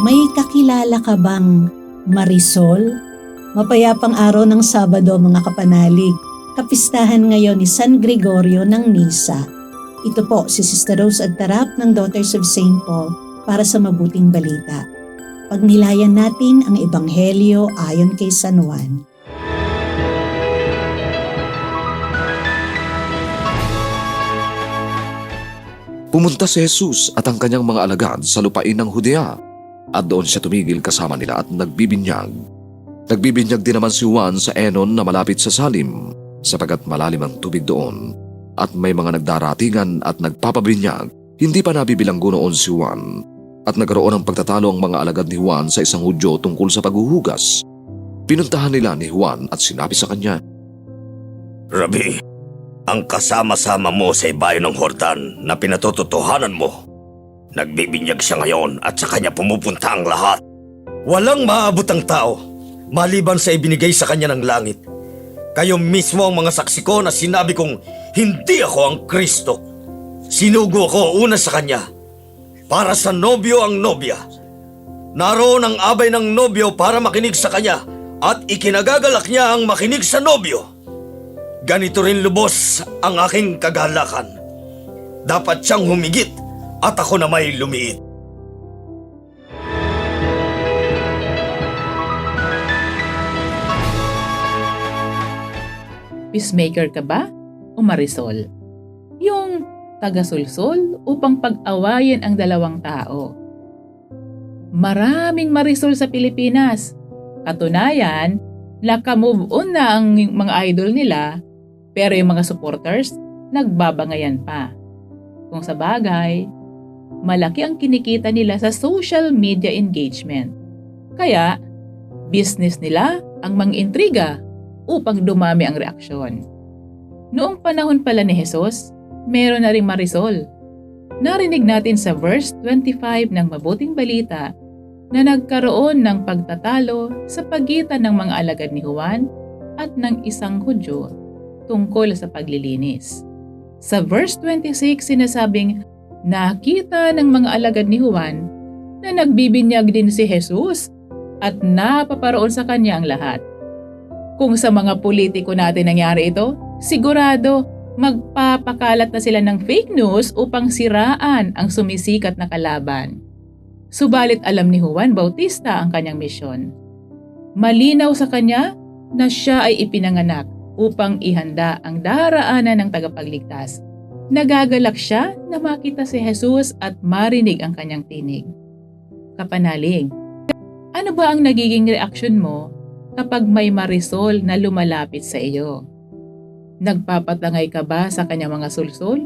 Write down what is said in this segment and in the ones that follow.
May kakilala ka bang Marisol? Mapayapang araw ng Sabado mga kapanalig. Kapistahan ngayon ni San Gregorio ng Nisa. Ito po si Sister Rose Agtarap ng Daughters of St. Paul para sa mabuting balita. Pagnilayan natin ang Ebanghelyo ayon kay San Juan. Pumunta si Jesus at ang kanyang mga alagad sa lupain ng Judea at doon siya tumigil kasama nila at nagbibinyag. Nagbibinyag din naman si Juan sa Enon na malapit sa Salim sapagat malalim ang tubig doon at may mga nagdaratingan at nagpapabinyag. Hindi pa nabibilanggo noon si Juan at nagkaroon ng pagtatalo ang mga alagad ni Juan sa isang Hudyo tungkol sa paghuhugas. Pinuntahan nila ni Juan at sinabi sa kanya, Rabi, ang kasama-sama mo sa ibayo ng Jordan na pinatututuhanan mo. Nagbibinyag siya ngayon at sa kanya pumupunta ang lahat. Walang maaabot ang tao, maliban sa ibinigay sa kanya ng langit. Kayo mismo ang mga saksi ko na sinabi kong hindi ako ang Kristo. Sinugo ako una sa kanya. Para sa nobyo ang nobya. Naroon ang abay ng nobyo para makinig sa kanya at ikinagagalak niya ang makinig sa nobyo. Ganito rin lubos ang aking kagalakan. Dapat siyang humigit at ako na may lumiit. Peacemaker ka ba o Marisol? Yung taga-sulsol upang pag-awayin ang dalawang tao. Maraming Marisol sa Pilipinas. Katunayan, naka-move on na ang mga idol nila, pero yung mga supporters, nagbabangayan pa. Kung sa bagay, malaki ang kinikita nila sa social media engagement. Kaya, business nila ang mang-intriga upang dumami ang reaksyon. Noong panahon pala ni Jesus, meron na ring Marisol. Narinig natin sa verse 25 ng Mabuting Balita na nagkaroon ng pagtatalo sa pagitan ng mga alagad ni Juan at ng isang Hudyo tungkol sa paglilinis. Sa verse 26 sinasabing, nakita ng mga alagad ni Juan na nagbibinyag din si Jesus at napaparoon sa kanya ang lahat. Kung sa mga politiko natin nangyari ito, sigurado magpapakalat na sila ng fake news upang siraan ang sumisikat na kalaban. Subalit alam ni Juan Bautista ang kanyang misyon. Malinaw sa kanya na siya ay ipinanganak upang ihanda ang daraanan ng tagapagligtas. Nagagalak siya na makita si Jesus at marinig ang kanyang tinig. Kapanalig, ano ba ang nagiging reaksyon mo kapag may Marisol na lumalapit sa iyo? Nagpapatangay ka ba sa kanyang mga sulsol?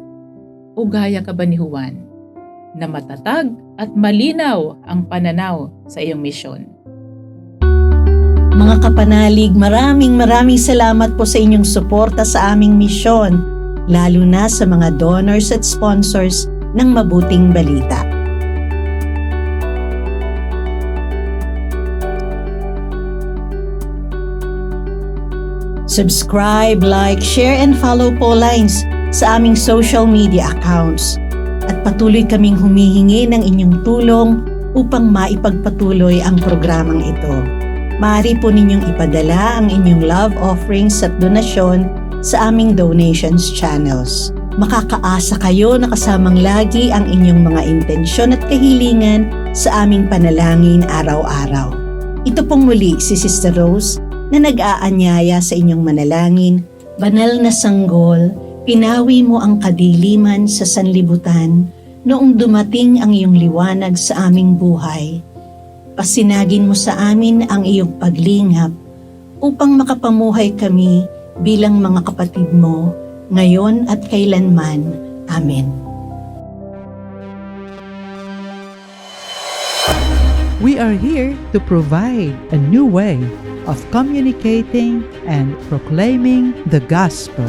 O gaya ka ba ni Juan, na matatag at malinaw ang pananaw sa iyong misyon? Mga kapanalig, maraming salamat po sa inyong suporta sa aming misyon, lalo na sa mga donors at sponsors ng Mabuting Balita. Subscribe, like, share, and follow po lines sa aming social media accounts. At patuloy kaming humihingi ng inyong tulong upang maipagpatuloy ang programang ito. Maaari po ninyong ipadala ang inyong love offerings at donasyon sa aming donations channels. Makakaasa kayo na kasamang lagi ang inyong mga intensyon at kahilingan sa aming panalangin araw-araw. Ito pong muli si Sister Rose na nag-aanyaya sa inyong manalangin. Banal na sanggol, pinawi mo ang kadiliman sa sanlibutan noong dumating ang iyong liwanag sa aming buhay. Pasinagin mo sa amin ang iyong paglingap upang makapamuhay kami bilang mga kapatid mo, ngayon at kailanman. Amen. We are here to provide a new way of communicating and proclaiming the gospel.